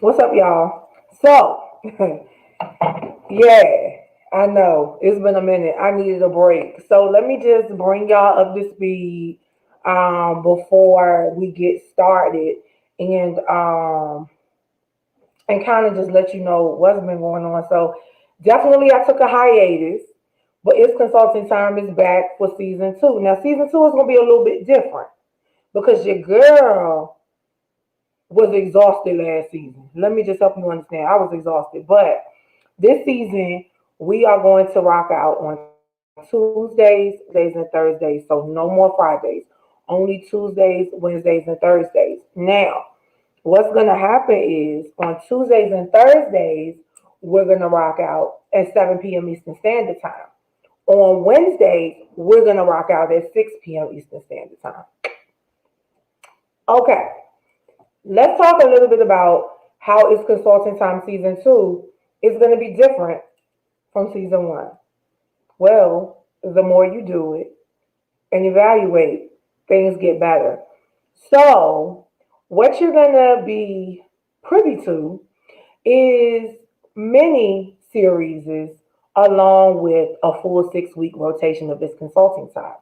What's up, y'all? So, yeah, I know it's been a minute. I needed a break. So let me just bring y'all up to speed before we get started and um and kind of just let you know what's been going on. So definitely I took a hiatus, but it's consulting time is back for season two. Now season two is gonna be a little bit different because your girl was exhausted last season. Let me just help you understand. I was exhausted. But this season, we are going to rock out on Tuesdays, Wednesdays, and Thursdays. So no more Fridays. Only Tuesdays, Wednesdays, and Thursdays. Now, what's going to happen is on Tuesdays and Thursdays, we're going to rock out at 7 p.m. Eastern Standard Time. On Wednesdays, we're going to rock out at 6 p.m. Eastern Standard Time. Okay, let's talk a little bit about how is consulting time season two is going to be different from season one. Well, the more you do it and evaluate, things get better. So, what you're going to be privy to is many series along with a full 6 week rotation of this consulting time.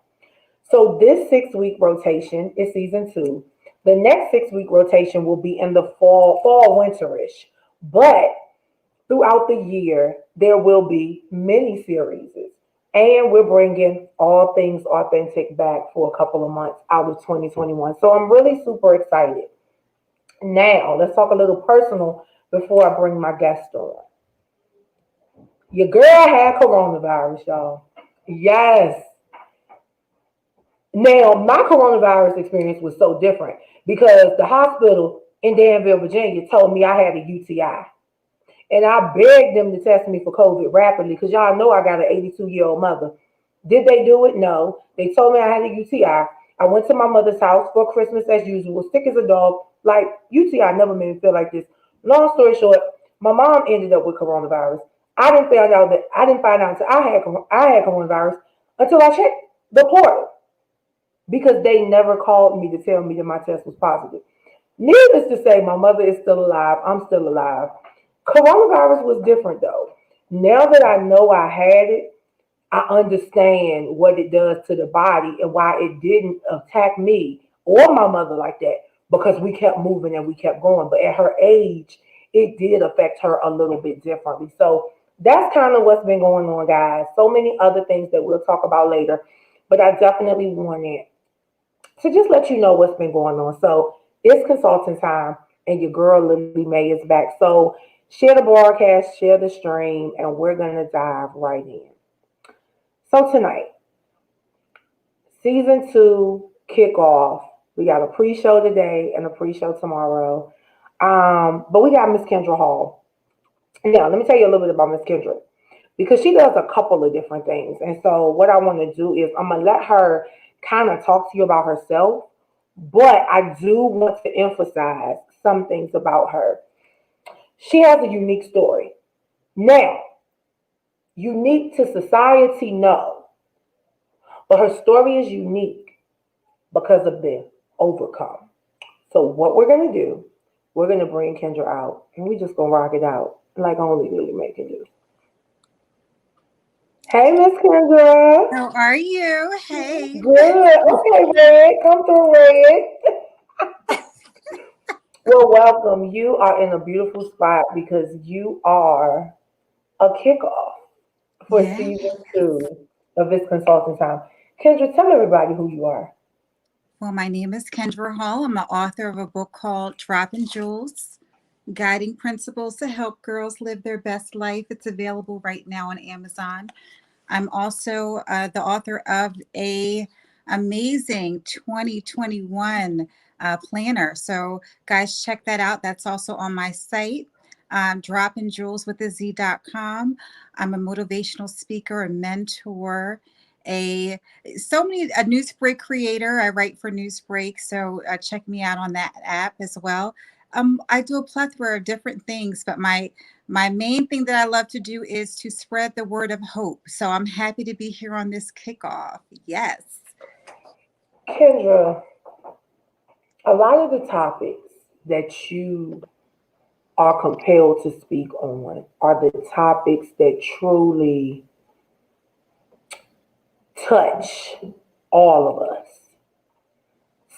So this 6 week rotation is season two. The next 6 week rotation will be in the winterish. But throughout the year, there will be mini series. And we're bringing all things authentic back for a couple of months out of 2021. So I'm really super excited. Now, let's talk a little personal before I bring my guest on. Your girl had coronavirus, y'all. Yes. Now, my coronavirus experience was so different because the hospital in Danville, Virginia told me I had a UTI. And I begged them to test me for COVID rapidly because y'all know I got an 82-year-old mother. Did they do it? No. They told me I had a UTI. I went to my mother's house for Christmas as usual, sick as a dog. Like, UTI never made me feel like this. Long story short, my mom ended up with coronavirus. I didn't find out until I had coronavirus until I checked the portal because they never called me to tell me that my test was positive. Needless to say, my mother is still alive. I'm still alive. Coronavirus was different though. Now that I know I had it, I understand what it does to the body and why it didn't attack me or my mother like that because we kept moving and we kept going. But at her age, it did affect her a little bit differently. So that's kind of what's been going on, guys. So many other things that we'll talk about later. But I definitely wanted to just let you know what's been going on. So it's consulting time, and your girl Lillie Mae is back. So share the broadcast, share the stream, and we're gonna dive right in. So tonight, season two kickoff. We got a pre-show today and a pre-show tomorrow. But we got Miss Kendra Hall. Now, let me tell you a little bit about Miss Kendra because she does a couple of different things. And so, what I want to do is I'm gonna let her kind of talk to you about herself, but I do want to emphasize some things about her. She has a unique story. Now, unique to society, no, but her story is unique because of the overcome. So, what we're gonna do, we're gonna bring Kendra out, and we just gonna rock it out like only Lillie Mae can do. Hey, Miss Kendra. How are you? Hey. Good. Okay, Red. Come through, Red. Well, welcome. You are in a beautiful spot because you are a kickoff for Yeah. season two of this consulting time. Kendra, tell everybody who you are. Well, my name is Kendra Hall. I'm the author of a book called Dropping Jewels, Guiding Principles to Help Girls Live Their Best Life. It's available right now on Amazon. I'm also the author of a amazing 2021 planner. So guys, check that out. That's also on my site, droppingjewelswithaz.com. I'm a motivational speaker, a mentor, a a Newsbreak creator. I write for Newsbreak, so check me out on that app as well. I do a plethora of different things, but my main thing that I love to do is to spread the word of hope. So I'm happy to be here on this kickoff. Yes. Kendra, a lot of the topics that you are compelled to speak on are the topics that truly touch all of us.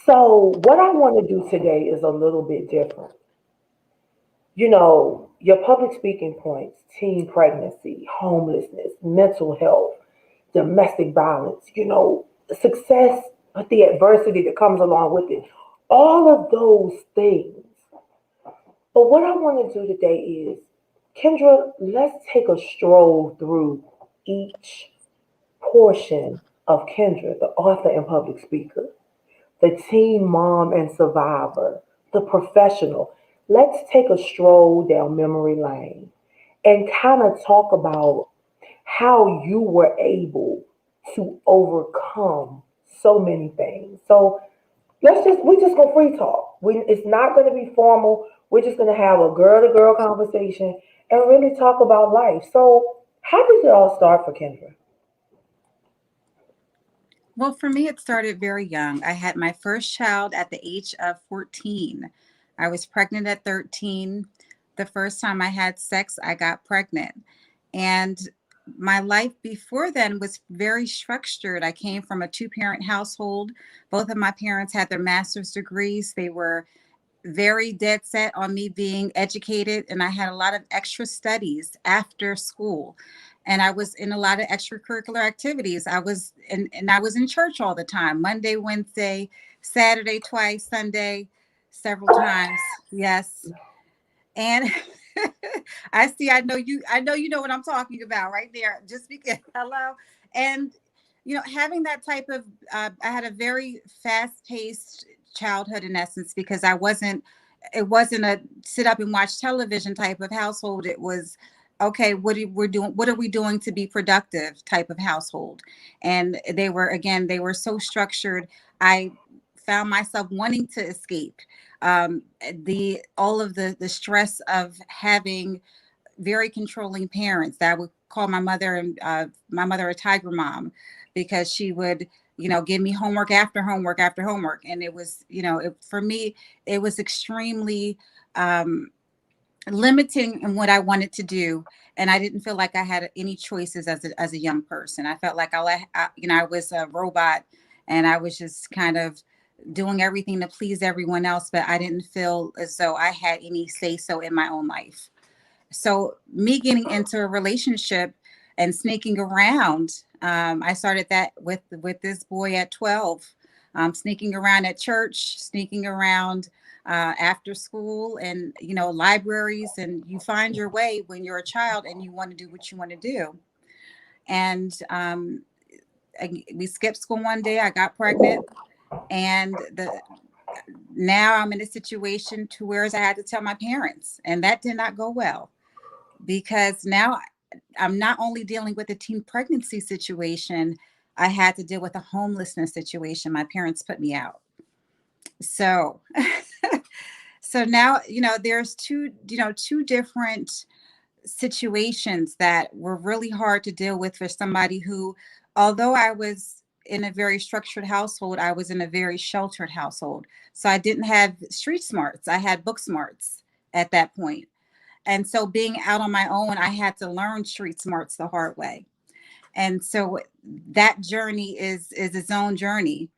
So, what I want to do today is a little bit different. Your public speaking points, teen pregnancy, homelessness, mental health, domestic violence, success, but the adversity that comes along with it, all of those things. But what I want to do today is, Kendra, let's take a stroll through each portion of Kendra, the author and public speaker, the teen mom and survivor, the professional. Let's take a stroll down memory lane and kind of talk about how you were able to overcome so many things. So we just go free talk. It's not going to be formal. We're just going to have a girl to girl conversation and really talk about life. So how did it all start for Kendra? Well, for me, it started very young. I had my first child at the age of 14. I was pregnant at 13. The first time I had sex, I got pregnant. And my life before then was very structured. I came from a two-parent household. Both of my parents had their master's degrees. They were very dead set on me being educated, and I had a lot of extra studies after school, and I was in a lot of extracurricular activities. I was in church all the time, Monday, Wednesday, Saturday twice, Sunday several times. Yes. And I know you know what I'm talking about right there, just because hello. And having that type of I had a very fast-paced childhood in essence, because it wasn't a sit up and watch television type of household. It was okay, what are we doing to be productive type of household. And they were so structured. I found myself wanting to escape the all of the stress of having very controlling parents that would call my mother a tiger mom, because she would give me homework after homework after homework. And it was for me it was extremely limiting in what I wanted to do. And I didn't feel like I had any choices as a young person. I felt like I was a robot, and I was just kind of doing everything to please everyone else, but I didn't feel as though I had any say so in my own life. So me getting into a relationship and sneaking around, I started that with this boy at 12, sneaking around at church, sneaking around after school, and libraries. And you find your way when you're a child and you want to do what you want to do. And we skipped school one day. I got pregnant, and now I'm in a situation to where I had to tell my parents, and that did not go well, because now I'm not only dealing with a teen pregnancy situation, I had to deal with a homelessness situation. My parents put me out. So, so now, there's two different situations that were really hard to deal with for somebody who, although I was in a very structured household, I was in a very sheltered household. So I didn't have street smarts. I had book smarts at that point. And so being out on my own, I had to learn street smarts the hard way. And so that journey is its own journey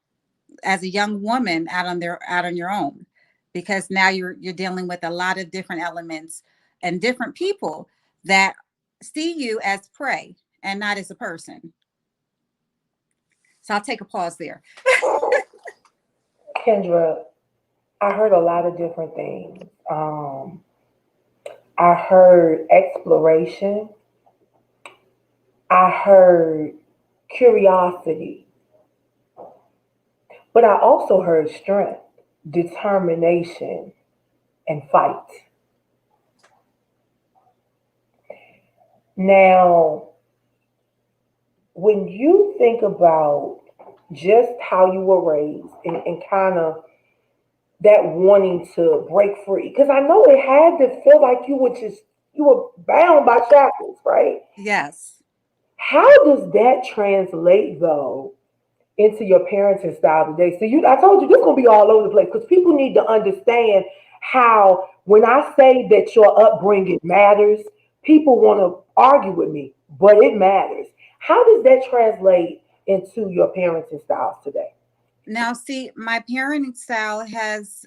as a young woman out on your own, because now you're dealing with a lot of different elements and different people that see you as prey and not as a person. So I'll take a pause there. Kendra, I heard a lot of different things. I heard exploration. I heard curiosity, but I also heard strength, determination, and fight. Now, when you think about just how you were raised and kind of that wanting to break free, because I know it had to feel like you were bound by shackles, right? Yes. How does that translate though into your parenting style today? So I told you this is gonna be all over the place because people need to understand how When I say that your upbringing matters, people want to argue with me, but it matters. How does that translate into your parenting styles today? Now, see, my parenting style has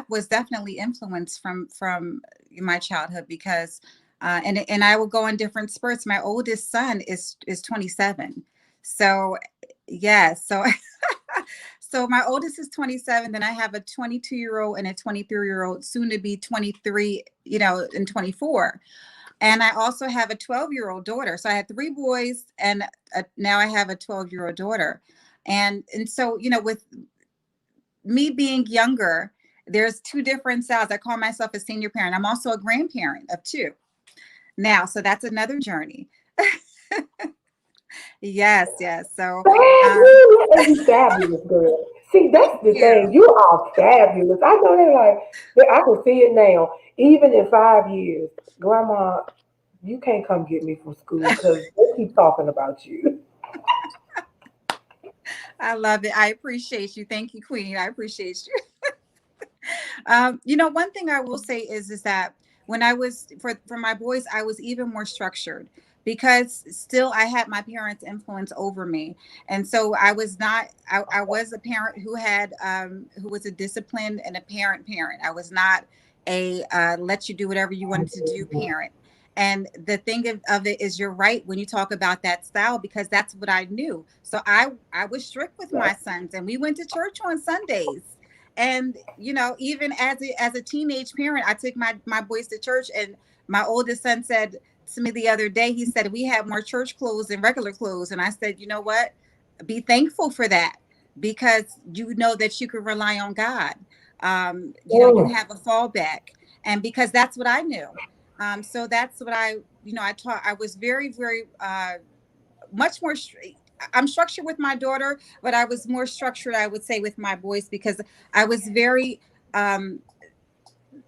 was definitely influenced from my childhood because, and I will go in different spurts. My oldest son is 27, so yes, so so my oldest is 27. Then I have a 22-year-old and a 23-year-old, soon to be 23, and 24. And I also have a 12-year-old daughter. So I had three boys, and now I have a 12-year-old daughter. And so, with me being younger, there's two different styles. I call myself a senior parent. I'm also a grandparent of two now. So that's another journey. Yes, yes. So Fabulous. And you fabulous, girl. See, thank that's the you. thing. You are fabulous. I know they're like, I can see it now. Even in 5 years, Grandma, you can't come get me from school because they keep talking about you. I love it. I appreciate you. Thank you, Queen. I appreciate you. One thing I will say is that when I was for my boys, I was even more structured because still I had my parents' influence over me, and so I was not. I was a parent who had who was a disciplined and a parent. I was not a let you do whatever you wanted to do parent. And the thing of it is, you're right when you talk about that style because that's what I knew. So I was strict with my sons, and we went to church on Sundays. And even as a teenage parent, I took my boys to church, and my oldest son said to me the other day, he said, we have more church clothes than regular clothes. And I said, you know what, be thankful for that, because you know that you can rely on God. You Mm. have a fallback, and because that's what I knew. So that's what I taught. I was very, very much more I'm structured with my daughter, but I was more structured, I would say, with my boys, because I was very um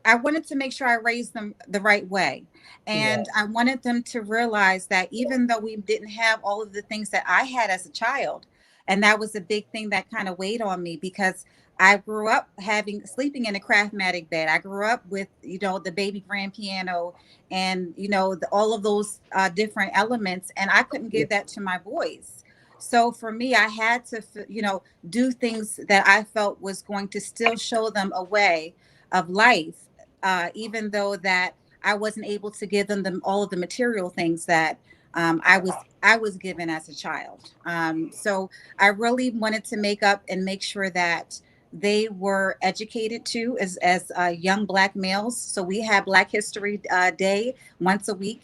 I wanted to make sure I raised them the right way. Yeah. And I wanted them to realize that even though we didn't have all of the things that I had as a child, and that was a big thing that kind of weighed on me because I grew up sleeping in a Craftmatic bed. I grew up with, the baby grand piano and, all of those different elements. And I couldn't give that to my boys. So for me, I had to, do things that I felt was going to still show them a way of life, even though that I wasn't able to give them all of the material things that I was given as a child. So I really wanted to make up and make sure that they were educated too, as young Black males. So we have Black History Day once a week.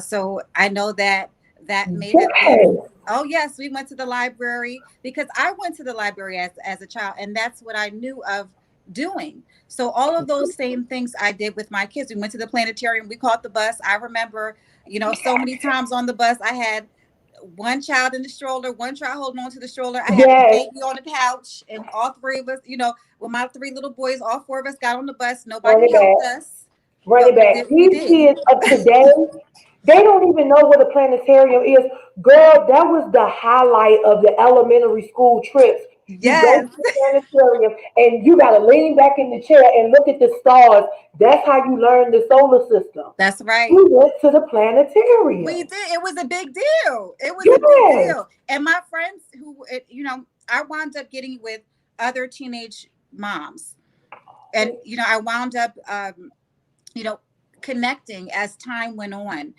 So I know that may have been. Yes. Oh yes, we went to the library because I went to the library as a child, and that's what I knew of doing. So all of those same things I did with my kids. We went to the planetarium, we caught the bus. I remember, so many times on the bus, I had one child in the stroller, one child holding on to the stroller. I had the Yes. baby on the couch, and all three of us, with my three little boys, all four of us got on the bus. Run Nobody it back. helped us, Run but it we back. did what we These did. kids of today, they don't even know what a planetarium is. Girl, that was the highlight of the elementary school trips. You go Yes, to the planetarium and you got to lean back in the chair and look at the stars. That's how you learn the solar system. that's right. We went to the We planetarium. did. It was a big deal. It was a big Yes. deal. And my friends I wound up getting with other teenage moms. And, I wound up, you know, connecting as time went on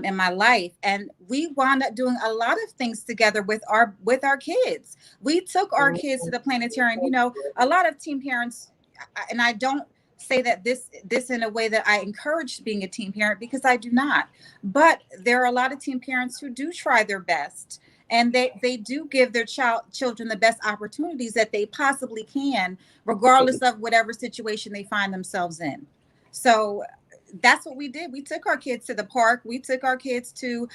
in my life. And we wound up doing a lot of things together with our kids. We took our kids to the planetarium. A lot of teen parents, and I don't say that this in a way that I encourage being a teen parent, because I do not. But there are a lot of teen parents who do try their best, and they do give their children the best opportunities that they possibly can, regardless of whatever situation they find themselves in. So that's what we did. We took our kids to the park. We took our kids to,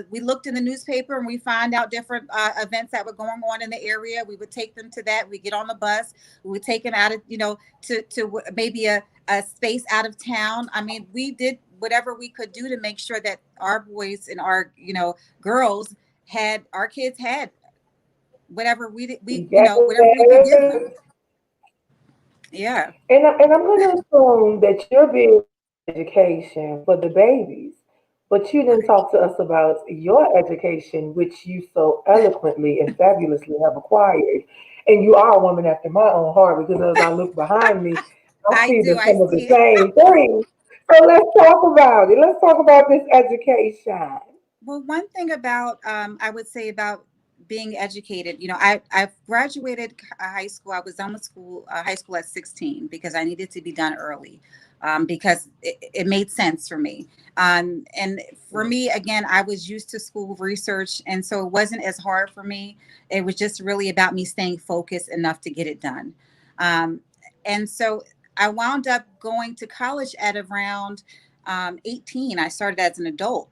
we looked in the newspaper and we find out different events that were going on in the area. We would take them to that. We get on the bus. We would take them out of, to maybe a space out of town. I mean, we did whatever we could do to make sure that our boys and our, girls our kids had whatever we did, whatever we could give Yes. them. Yeah. And I'm going to assume that you're big education for the babies, but you didn't talk to us about your education, which you so eloquently and fabulously have acquired. And you are a woman after my own heart because as I look behind me, I I see do. the, I some of the see it. same things. So let's talk about it. Let's talk about this education. Well, one thing about I would say about being educated, I graduated high school. I was done with school, high school at 16 because I needed to be done early, because it made sense for me. And for me, again, I was used to school research, and so it wasn't as hard for me. It was just really about me staying focused enough to get it done. Um, and so I wound up going to college at around 18. I started as an adult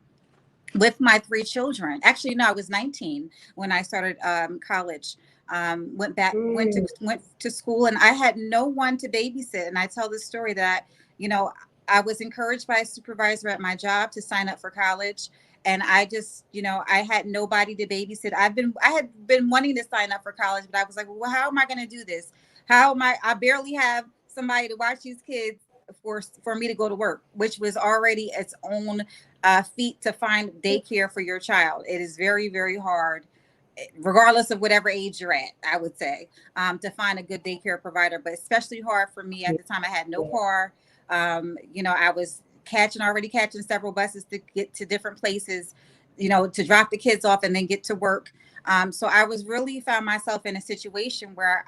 with my three children. Actually, no, I was 19 when I started college. Mm, Went to school, and I had no one to babysit. And I tell this story that you know I was encouraged by a supervisor at my job to sign up for college, and I just I had nobody to babysit. I had been wanting to sign up for college, but I was like, well, how am I going to do this? How am I barely have somebody to watch these kids for me to go to work, which was already its own feat to find daycare for your child. It is very, very hard, regardless of whatever age you're at, I would say, to find a good daycare provider, but especially hard for me at yeah, the time. I had no car. I was already catching several buses to get to different places, to drop the kids off and then get to work. So I was really found myself in a situation where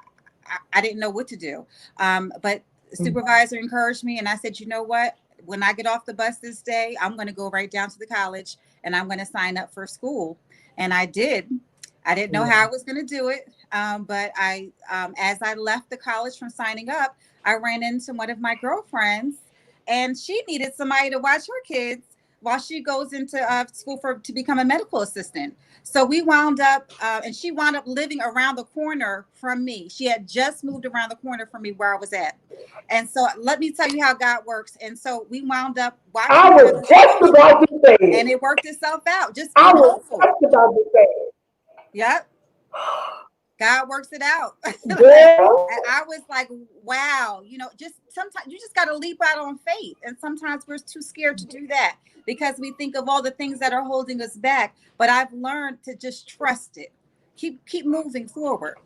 I didn't know what to do. But the mm, supervisor encouraged me, and I said, you know what? When I get off the bus this day, I'm going to go right down to the college and I'm going to sign up for school. And I did. I didn't know how I yeah. was going to do it. As I left the college from signing up, I ran into one of my girlfriends, and she needed somebody to watch her kids while she goes into school to become a medical assistant. So we wound up, and she wound up living around the corner from me. She had just moved around the corner from me where I was at. And so let me tell you how God works. And so we wound up watching I each was other's just kids, about to say and it. it worked itself out. Just I being was hopeful. just about to say it. Yep. God works it out. And Girl, I was like, wow, just sometimes you just got to leap out on faith. And sometimes we're too scared to do that because we think of all the things that are holding us back. But I've learned to just trust it. Keep moving forward.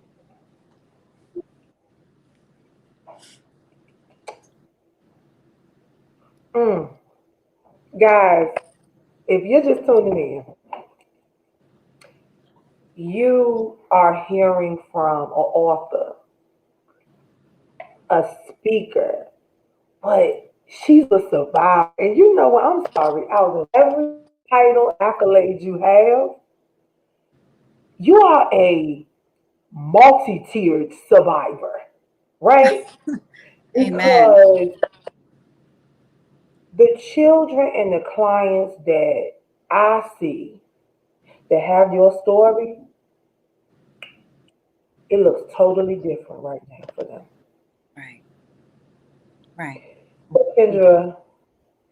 mm, guys, if you're just tuning in, you are hearing from an author, a speaker, but she's a survivor. And you know what? I'm sorry. Out of every title and accolade you have, you are a multi-tiered survivor, right? Amen. Because the children and the clients that I see that have your story, it looks totally different right now for them. Right. Right. But Kendra,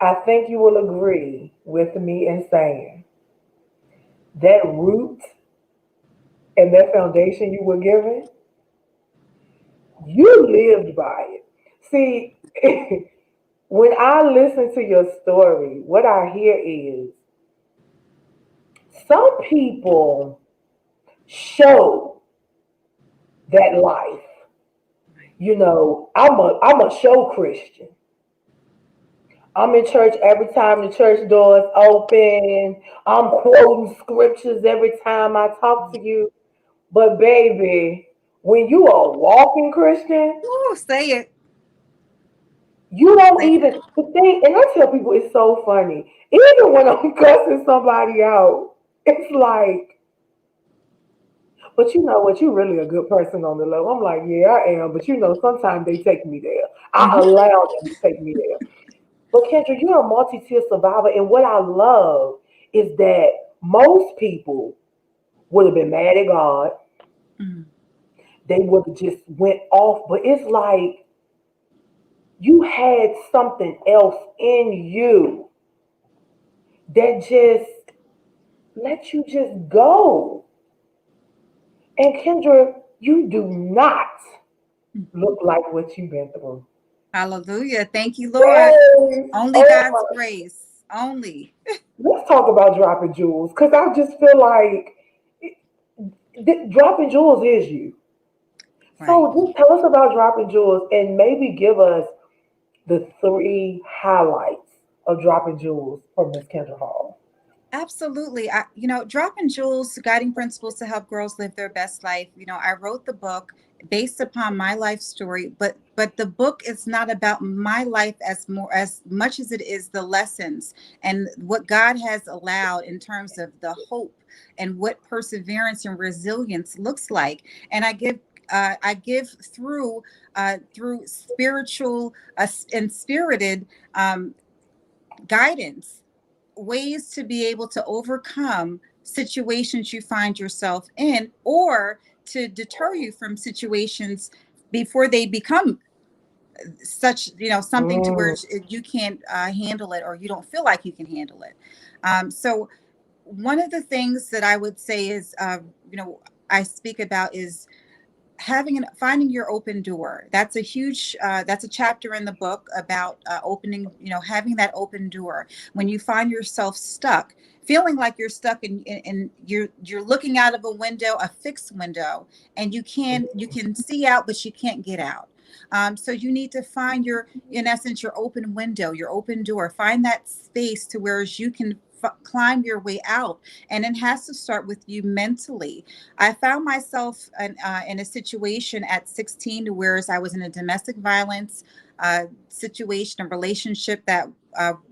I think you will agree with me in saying that root and that foundation you were given, you lived by it. See, when I listen to your story, what I hear is some people show that life. I'm a show Christian. I'm in church every time the church doors open. I'm quoting scriptures every time I talk to you. But baby, when you are a walking Christian, Ooh, say it. you don't Say it. even the thing. And I tell people it's so funny. Even when I'm cussing somebody out, it's like, but you know what? You're really a good person on the low. I'm like, yeah, I am. But sometimes they take me there. I Mhm. allow them to take me there. But Kendra, you're a multi-tier survivor. And what I love is that most people would have been mad at God. Mhm. They would have just went off. But it's like you had something else in you that just let you just go. And Kendra, you do not. look like what you've been through. Hallelujah. Thank you, Lord. Yes. Only Oh God's my. grace. Only. Let's talk about dropping jewels because I just feel like dropping jewels is you. Right. So just tell us about dropping jewels and maybe give us the three highlights of dropping jewels from Miss Kendra Hall. Absolutely. Dropping Jewels, Guiding Principles to Help Girls Live Their Best Life. I wrote the book based upon my life story, but the book is not about my life as much as it is the lessons and what God has allowed in terms of the hope and what perseverance and resilience looks like. And I give through spiritual and spirited guidance, ways to be able to overcome situations you find yourself in, or to deter you from situations before they become such, something to where Mm, you can't handle it, or you don't feel like you can handle it. So one of the things that I would say is, I speak about is finding your open door. That's a huge that's a chapter in the book about opening, having that open door when you find yourself stuck, feeling like you're stuck, and you're looking out of a window, a fixed window, and you can see out but you can't get out. So you need to find in essence, your open window, your open door. Find that space to where you can climb your way out, and it has to start with you mentally. I found myself in a situation at 16 to where I was in a domestic violence situation, a relationship that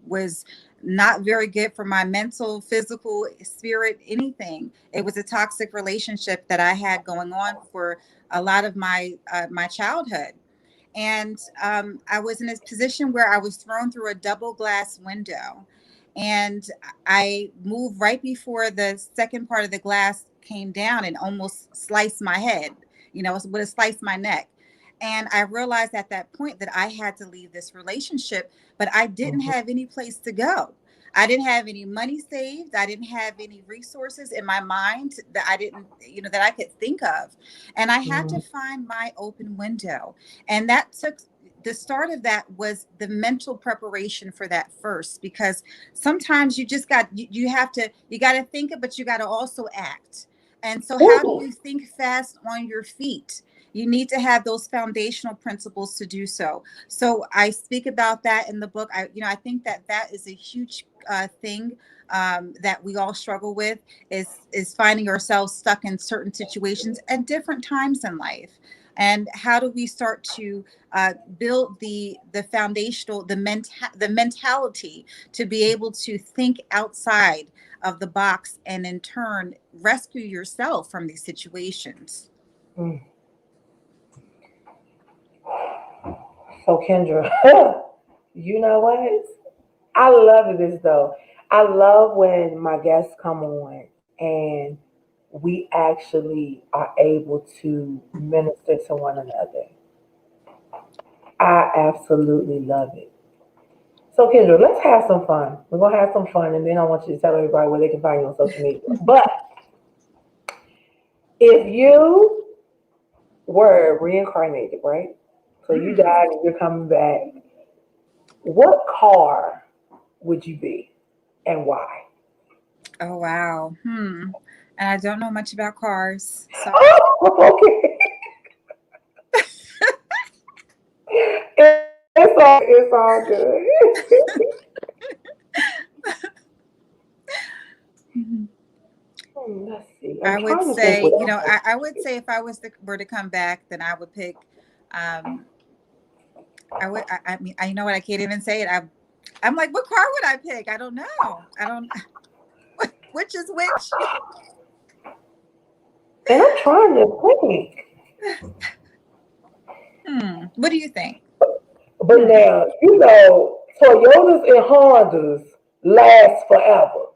was not very good for my mental, physical, spirit, anything. It was a toxic relationship that I had going on for a lot of my childhood. And I was in a position where I was thrown through a double glass window. And I moved right before the second part of the glass came down and almost sliced my head, it would have sliced my neck. And I realized at that point that I had to leave this relationship, but I didn't mhm, have any place to go. I didn't have any money saved. I didn't have any resources in my mind that I didn't, that I could think of. And I had to mhm. find my open window. And that took the start of that was the mental preparation for that first, because sometimes you just you got to think it, but you got to also act. And so how do Ooh, you think fast on your feet? You need to have those foundational principles to do so. So I speak about that in the book. I think that is a huge thing that we all struggle with, is finding ourselves stuck in certain situations at different times in life. And how do we start to build the foundational the mentality to be able to think outside of the box, and in turn rescue yourself from these situations? mm. So Kendra, you know what? I love this though. I love when my guests come on and we actually are able to minister to one another. I absolutely love it. So Kendra, let's have some fun. We're gonna have some fun, and then I want you to tell everybody where they can find you on social media. But if you were reincarnated, right? So you Mm. died and you're coming back. What car would you be, and why? Oh wow. And I don't know much about cars, so Oh, okay. It's all good. Mhm. Let's see. I'm I would trying to think what say, else. I would say if I were to come back, then I would pick. Um, I would. I mean, I, you know what? I can't even say it. I'm like, what car would I pick? I don't know. I don't. Which is which? And I'm trying to think. What do you think? But Hmm. now, Toyotas and Hondas last forever.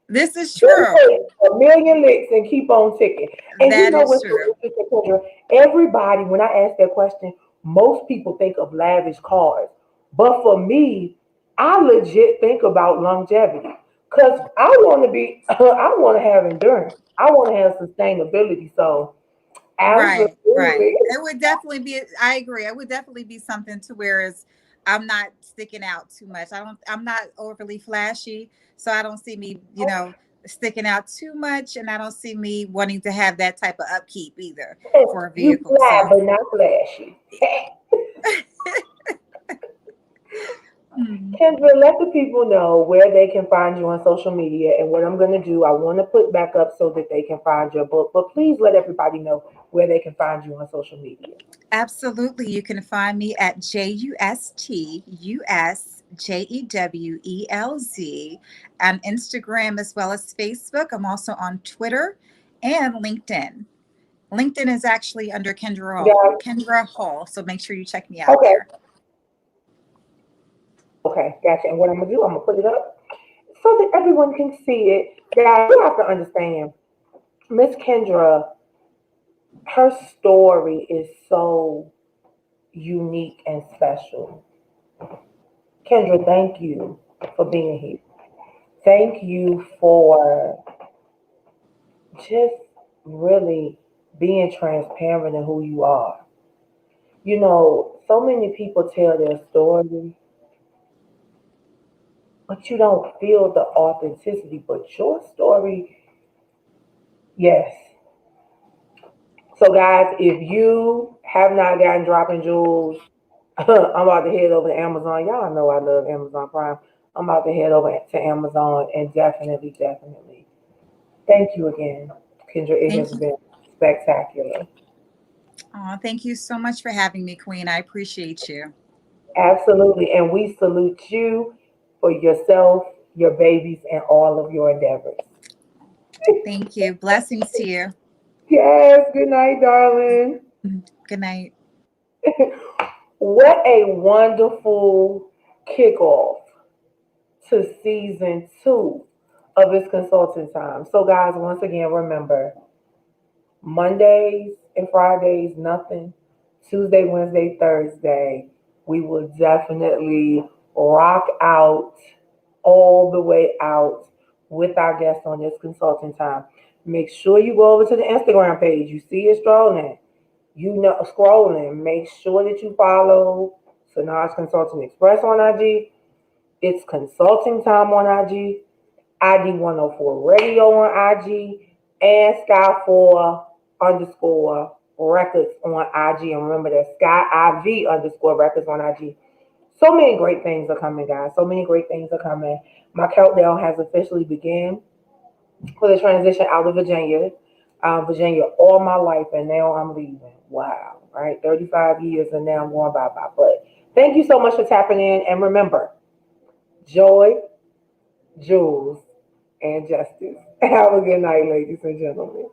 This is They true. take a million licks and keep on ticking. And you That know is what's so true. interesting, Kendra? Everybody, when I ask that question, most people think of lavish cars. But for me, I legit think about longevity. Because I want to have endurance. I want to have sustainability. So Right, right. Absolutely. It would definitely be, I agree. It would definitely be something to where is I'm not sticking out too much. I'm not overly flashy. So I don't see me, sticking out too much. And I don't see me wanting to have that type of upkeep either for a You vehicle. fly, So but not flashy. mm, Kendra, let the people know where they can find you on social media. And what I'm going to do, I want to put back up so that they can find your book. But please let everybody know where they can find you on social media. absolutely. You can find me at JUSTUSJEWELZ on Instagram as well as Facebook. I'm also on Twitter and LinkedIn. LinkedIn is actually under Guys, Kendra Hall. So make sure you check me out okay, there. okay, gotcha. And what I'm going to do, I'm going to put it up so that everyone can see it. Guys, you have to understand, Miss Kendra, her story is so unique and special. Kendra, thank you for being here. Thank you for just really being transparent in who you are. You know, so many people tell their story, but you don't feel the authenticity. But your story, yes. So, guys, if you have not gotten dropping jewels, I'm about to head over to Amazon. Y'all know I love Amazon Prime. I'm about to head over to Amazon and definitely, definitely. Thank you again, Kendra. It Thank has you. been spectacular. Thank you so much for having me, Queen. I appreciate you. Absolutely. And we salute you for yourself, your babies, and all of your endeavors. Thank you. Blessings to you. Yes. Good night, darling. Good night. What a wonderful kickoff to season 2 of It's Consulting Time. So, guys, once again, remember Mondays and Fridays, nothing. Tuesday, Wednesday, Thursday, we will definitely rock out all the way out with our guests on This Consulting Time. Make sure you go over to the Instagram page. You see it strolling. You know, scrolling. Make sure that you follow Sanaj Consulting Express on IG. It's Consulting Time on IG. ID 104 Radio on IG, and Sky4 underscore records on IG. And remember that Sky IV underscore records on IG. So many great things are coming, guys. So many great things are coming. My countdown has officially begun for the transition out of Virginia. Virginia all my life, and now I'm leaving. Wow, right? 35 years, and now I'm going bye bye. But thank you so much for tapping in. And remember, joy, Jules, and Justice. Have a good night, ladies and gentlemen.